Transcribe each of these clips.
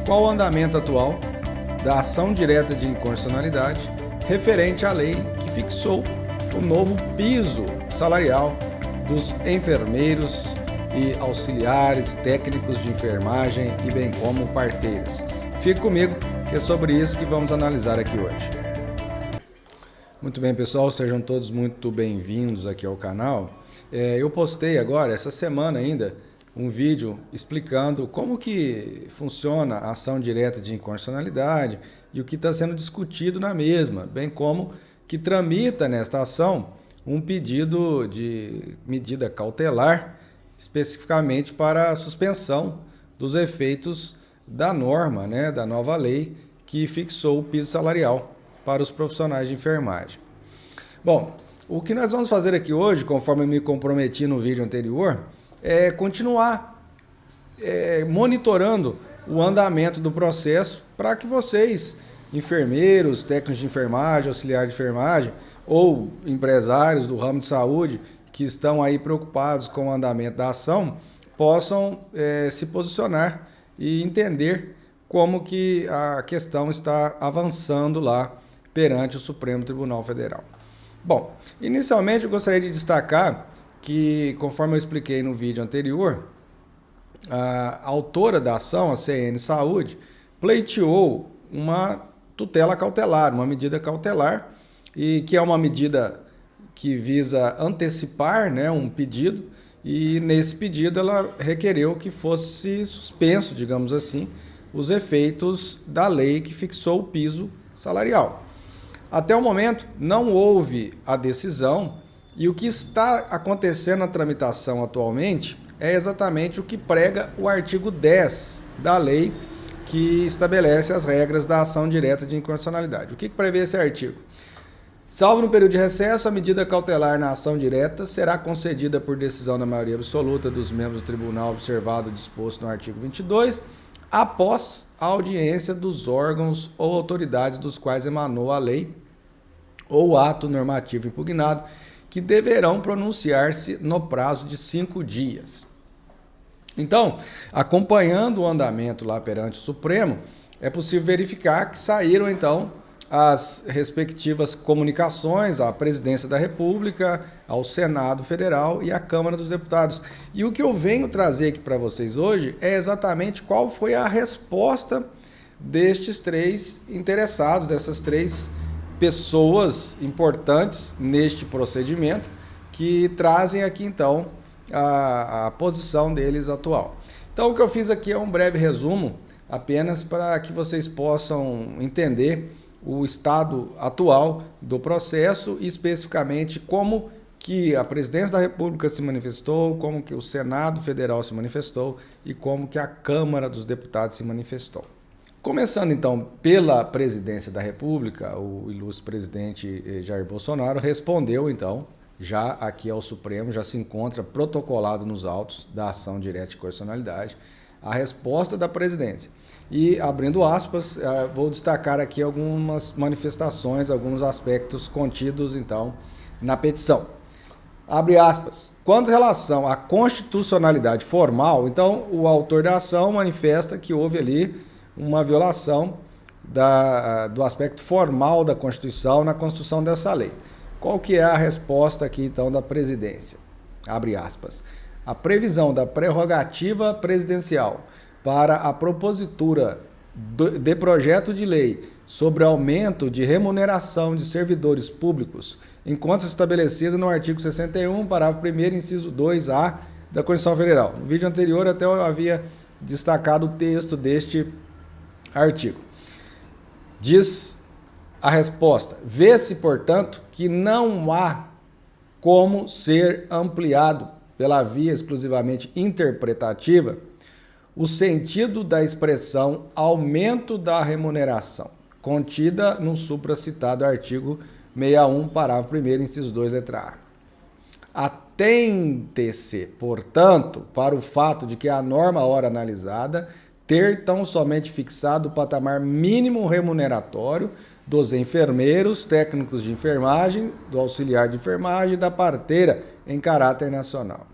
qual o andamento atual da ação direta de inconstitucionalidade referente à lei que fixou o novo piso salarial dos enfermeiros e auxiliares técnicos de enfermagem e bem como parteiras. Fique comigo, que é sobre isso que vamos analisar aqui hoje. Muito bem, pessoal, sejam todos muito bem-vindos aqui ao canal. Eu postei agora, essa semana ainda, um vídeo explicando como que funciona a ação direta de inconstitucionalidade e o que está sendo discutido na mesma, bem como que tramita nesta ação um pedido de medida cautelar, especificamente para a suspensão dos efeitos da norma, da nova lei que fixou o piso salarial para os profissionais de enfermagem. Bom, o que nós vamos fazer aqui hoje, conforme eu me comprometi no vídeo anterior, é continuar monitorando o andamento do processo para que vocês, enfermeiros, técnicos de enfermagem, auxiliar de enfermagem ou empresários do ramo de saúde que estão aí preocupados com o andamento da ação, possam se posicionar e entender como que a questão está avançando lá perante o Supremo Tribunal Federal. Bom, inicialmente eu gostaria de destacar que, conforme eu expliquei no vídeo anterior, a autora da ação, a CN Saúde, pleiteou uma tutela cautelar, uma medida cautelar, e que é uma medida que visa antecipar um pedido, e nesse pedido ela requereu que fosse suspenso, digamos assim, os efeitos da lei que fixou o piso salarial. Até o momento não houve a decisão, e o que está acontecendo na tramitação atualmente é exatamente o que prega o artigo 10 da lei que estabelece as regras da ação direta de inconstitucionalidade. O que prevê esse artigo? Salvo no período de recesso, a medida cautelar na ação direta será concedida por decisão da maioria absoluta dos membros do tribunal, observado o disposto no artigo 22, após a audiência dos órgãos ou autoridades dos quais emanou a lei ou ato normativo impugnado, que deverão pronunciar-se no prazo de 5 dias. Então, acompanhando o andamento lá perante o Supremo, é possível verificar que saíram então as respectivas comunicações à Presidência da República, ao Senado Federal e à Câmara dos Deputados. E o que eu venho trazer aqui para vocês hoje é exatamente qual foi a resposta destes 3 interessados, dessas 3 pessoas importantes neste procedimento, que trazem aqui então a posição deles atual. Então o que eu fiz aqui é um breve resumo, apenas para que vocês possam entender o estado atual do processo e especificamente como que a Presidência da República se manifestou, como que o Senado Federal se manifestou e como que a Câmara dos Deputados se manifestou. Começando então pela Presidência da República, o ilustre presidente Jair Bolsonaro respondeu então já aqui ao Supremo, já se encontra protocolado nos autos da ação direta de constitucionalidade, a resposta da presidência. E, abrindo aspas, vou destacar aqui algumas manifestações, alguns aspectos contidos então na petição. Abre aspas. Quanto à relação à constitucionalidade formal, então o autor da ação manifesta que houve ali uma violação do aspecto formal da Constituição na construção dessa lei. Qual que é a resposta aqui, então, da presidência? Abre aspas. A previsão da prerrogativa presidencial para a propositura de projeto de lei sobre aumento de remuneração de servidores públicos, enquanto estabelecida no artigo 61, parágrafo 1º, inciso 2A da Constituição Federal. No vídeo anterior até eu havia destacado o texto deste artigo. Diz a resposta: vê-se, portanto, que não há como ser ampliado pela via exclusivamente interpretativa o sentido da expressão aumento da remuneração, contida no supracitado artigo 61, parágrafo 1º, inciso 2, letra A. Atente-se, portanto, para o fato de que a norma ora analisada ter tão somente fixado o patamar mínimo remuneratório dos enfermeiros, técnicos de enfermagem, do auxiliar de enfermagem e da parteira em caráter nacional.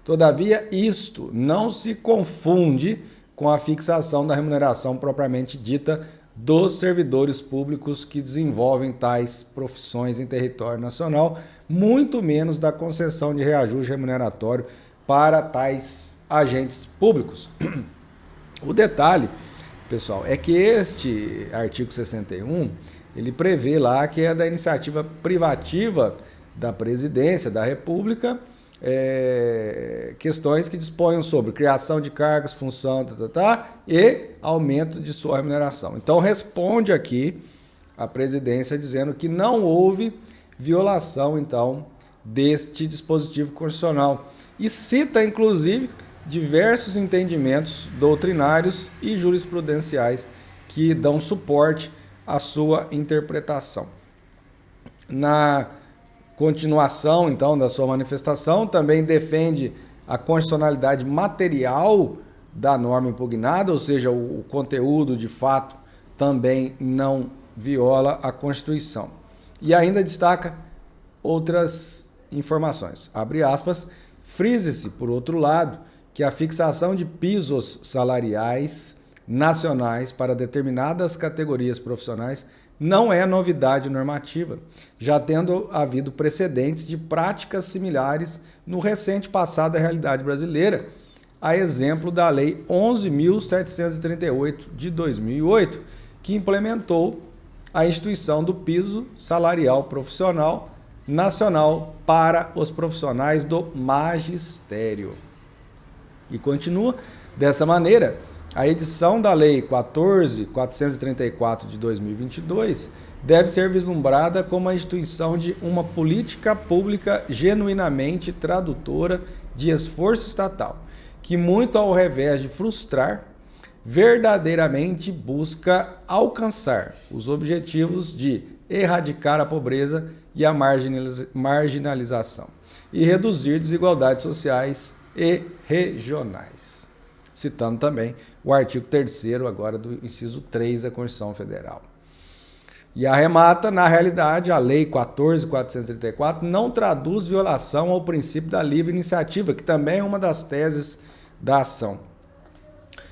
Todavia, isto não se confunde com a fixação da remuneração propriamente dita dos servidores públicos que desenvolvem tais profissões em território nacional, muito menos da concessão de reajuste remuneratório para tais agentes públicos. O detalhe, pessoal, é que este artigo 61, ele prevê lá que é da iniciativa privativa da Presidência da República, questões que disponham sobre criação de cargos, função, e aumento de sua remuneração. Então, responde aqui a Presidência dizendo que não houve violação, então, deste dispositivo constitucional. E cita, inclusive, diversos entendimentos doutrinários e jurisprudenciais que dão suporte à sua interpretação. Na continuação, então, da sua manifestação, também defende a constitucionalidade material da norma impugnada, ou seja, o conteúdo, de fato, também não viola a Constituição. E ainda destaca outras informações. Abre aspas, frise-se, por outro lado, que a fixação de pisos salariais nacionais para determinadas categorias profissionais não é novidade normativa, já tendo havido precedentes de práticas similares no recente passado da realidade brasileira, a exemplo da Lei 11.738 de 2008, que implementou a instituição do piso salarial profissional nacional para os profissionais do magistério. E continua dessa maneira. A edição da Lei 14.434 de 2022 deve ser vislumbrada como a instituição de uma política pública genuinamente tradutora de esforço estatal, que, muito ao revés de frustrar, verdadeiramente busca alcançar os objetivos de erradicar a pobreza e a marginalização e reduzir desigualdades sociais e regionais. Citando também o artigo 3º agora do inciso 3 da Constituição Federal. E arremata, na realidade, a Lei 14.434 não traduz violação ao princípio da livre iniciativa, que também é uma das teses da ação,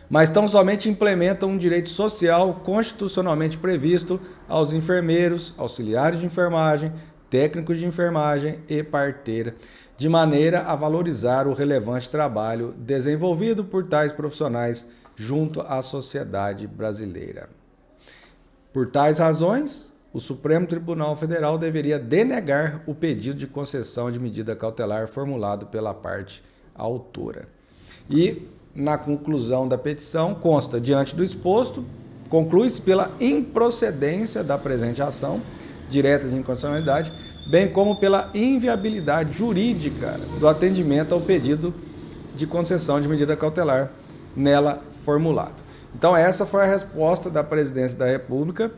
mas tão somente implementa um direito social constitucionalmente previsto aos enfermeiros, auxiliares de enfermagem, técnicos de enfermagem e parteira, de maneira a valorizar o relevante trabalho desenvolvido por tais profissionais junto à sociedade brasileira. Por tais razões, o Supremo Tribunal Federal deveria denegar o pedido de concessão de medida cautelar formulado pela parte autora. E, na conclusão da petição, consta, diante do exposto, conclui-se pela improcedência da presente ação direta de inconstitucionalidade, bem como pela inviabilidade jurídica do atendimento ao pedido de concessão de medida cautelar nela formulado. Então, essa foi a resposta da Presidência da República,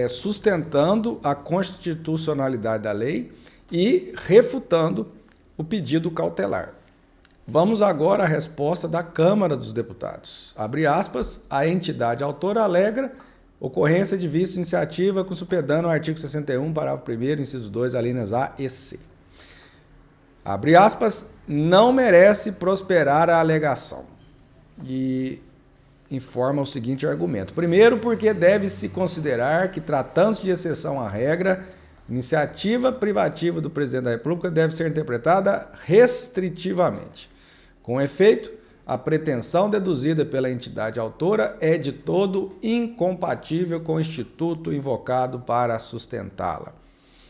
sustentando a constitucionalidade da lei e refutando o pedido cautelar. Vamos agora à resposta da Câmara dos Deputados. Abre aspas, a entidade autora alega ocorrência de vício de iniciativa com supedano ao artigo 61, parágrafo 1º, inciso 2, alíneas A e C. Abre aspas, não merece prosperar a alegação. E informa o seguinte argumento. Primeiro, porque deve-se considerar que, tratando-se de exceção à regra, iniciativa privativa do Presidente da República deve ser interpretada restritivamente. Com efeito, a pretensão deduzida pela entidade autora é de todo incompatível com o instituto invocado para sustentá-la.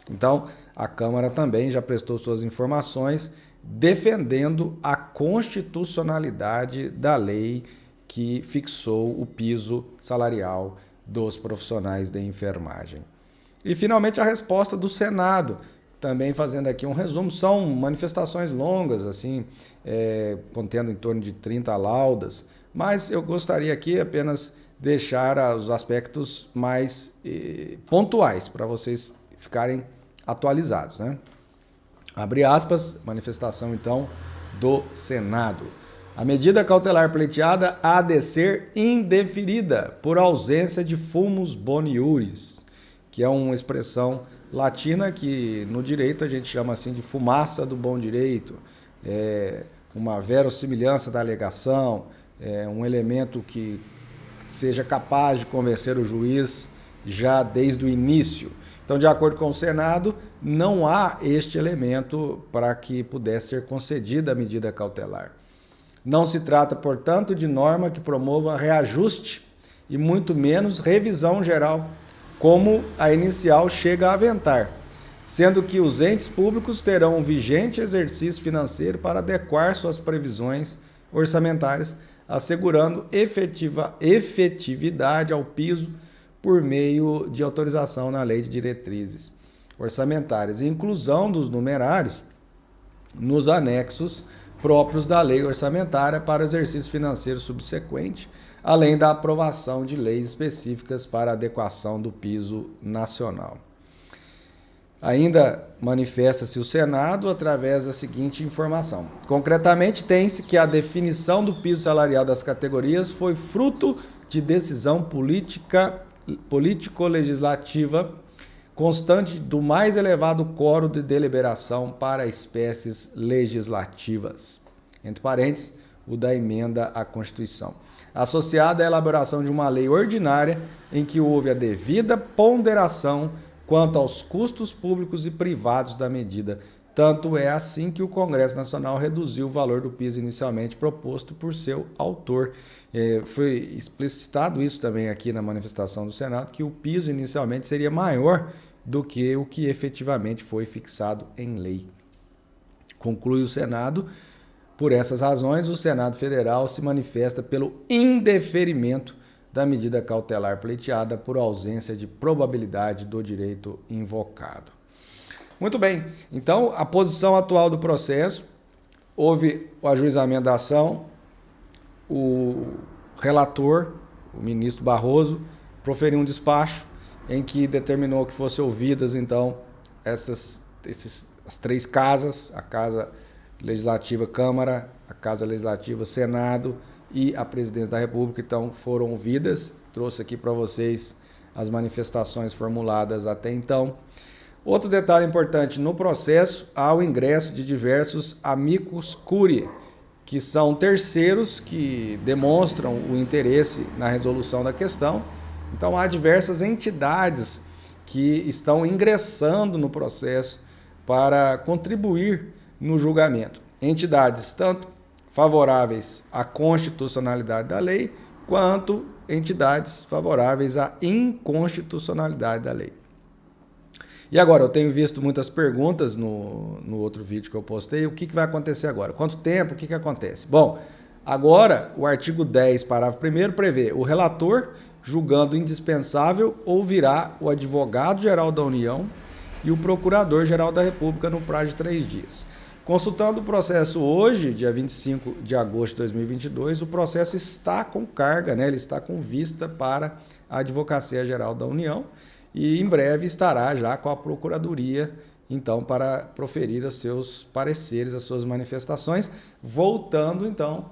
Então, a Câmara também já prestou suas informações defendendo a constitucionalidade da lei que fixou o piso salarial dos profissionais de enfermagem. E, finalmente, a resposta do Senado, também fazendo aqui um resumo, são manifestações longas, assim, contendo em torno de 30 laudas, mas eu gostaria aqui apenas deixar os aspectos mais pontuais para vocês ficarem atualizados, né? Abre aspas, manifestação então do Senado. A medida cautelar pleiteada há de ser indeferida por ausência de fumus boni iuris, que é uma expressão latina que no direito a gente chama assim de fumaça do bom direito, uma verossimilhança da alegação, um elemento que seja capaz de convencer o juiz já desde o início. Então, de acordo com o Senado, não há este elemento para que pudesse ser concedida a medida cautelar. Não se trata, portanto, de norma que promova reajuste e muito menos revisão geral, como a inicial chega a aventar, sendo que os entes públicos terão um vigente exercício financeiro para adequar suas previsões orçamentárias, assegurando efetividade ao piso por meio de autorização na Lei de Diretrizes Orçamentárias e inclusão dos numerários nos anexos próprios da Lei Orçamentária para o exercício financeiro subsequente, além da aprovação de leis específicas para adequação do piso nacional. Ainda manifesta-se o Senado através da seguinte informação. Concretamente, tem-se que a definição do piso salarial das categorias foi fruto de decisão político-legislativa constante do mais elevado quórum de deliberação para espécies legislativas, entre parênteses, o da emenda à Constituição, associada à elaboração de uma lei ordinária em que houve a devida ponderação quanto aos custos públicos e privados da medida. Tanto é assim que o Congresso Nacional reduziu o valor do piso inicialmente proposto por seu autor. Foi explicitado isso também aqui na manifestação do Senado, que o piso inicialmente seria maior do que o que efetivamente foi fixado em lei. Conclui o Senado. Por essas razões, o Senado Federal se manifesta pelo indeferimento da medida cautelar pleiteada por ausência de probabilidade do direito invocado. Muito bem, então a posição atual do processo, houve o ajuizamento da ação, o relator, o ministro Barroso, proferiu um despacho em que determinou que fossem ouvidas então as três casas, a Casa Legislativa Câmara, a Casa Legislativa Senado e a Presidência da República, então foram ouvidas. Trouxe aqui para vocês as manifestações formuladas até então. Outro detalhe importante, no processo há o ingresso de diversos amicus curiae, que são terceiros que demonstram o interesse na resolução da questão. Então há diversas entidades que estão ingressando no processo para contribuir no julgamento. Entidades tanto favoráveis à constitucionalidade da lei, quanto entidades favoráveis à inconstitucionalidade da lei. E agora, eu tenho visto muitas perguntas no outro vídeo que eu postei. O que vai acontecer agora? Quanto tempo? O que acontece? Bom, agora o artigo 10, parágrafo 1º, prevê o relator, julgando indispensável, ouvirá o advogado-geral da União e o procurador-geral da República no prazo de 3 dias. Consultando o processo hoje, dia 25 de agosto de 2022, o processo está com carga, né? Ele está com vista para a Advocacia Geral da União e em breve estará já com a Procuradoria, então, para proferir os seus pareceres, as suas manifestações, voltando, então,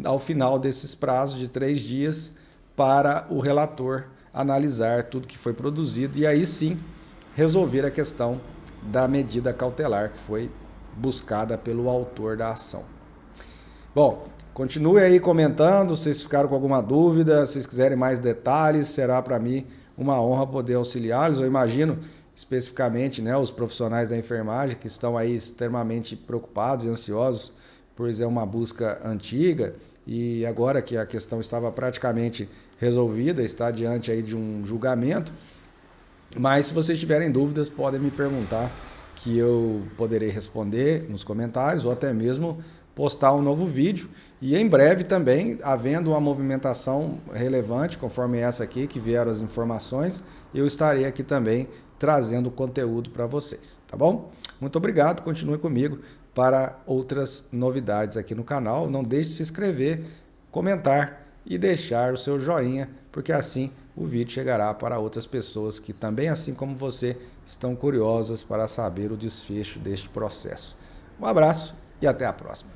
ao final desses prazos de 3 dias para o relator analisar tudo que foi produzido e aí sim resolver a questão da medida cautelar que foi buscada pelo autor da ação. Bom, continue aí comentando, se vocês ficaram com alguma dúvida, se vocês quiserem mais detalhes, será para mim uma honra poder auxiliá-los. Eu imagino especificamente, né, os profissionais da enfermagem que estão aí extremamente preocupados e ansiosos, pois é uma busca antiga e agora que a questão estava praticamente resolvida, está diante aí de um julgamento. Mas se vocês tiverem dúvidas, podem me perguntar que eu poderei responder nos comentários ou até mesmo postar um novo vídeo. E em breve também, havendo uma movimentação relevante, conforme essa aqui, que vieram as informações, eu estarei aqui também trazendo conteúdo para vocês, tá bom? Muito obrigado, continue comigo para outras novidades aqui no canal. Não deixe de se inscrever, comentar e deixar o seu joinha, porque assim o vídeo chegará para outras pessoas que também, assim como você, estão curiosas para saber o desfecho deste processo. Um abraço e até a próxima.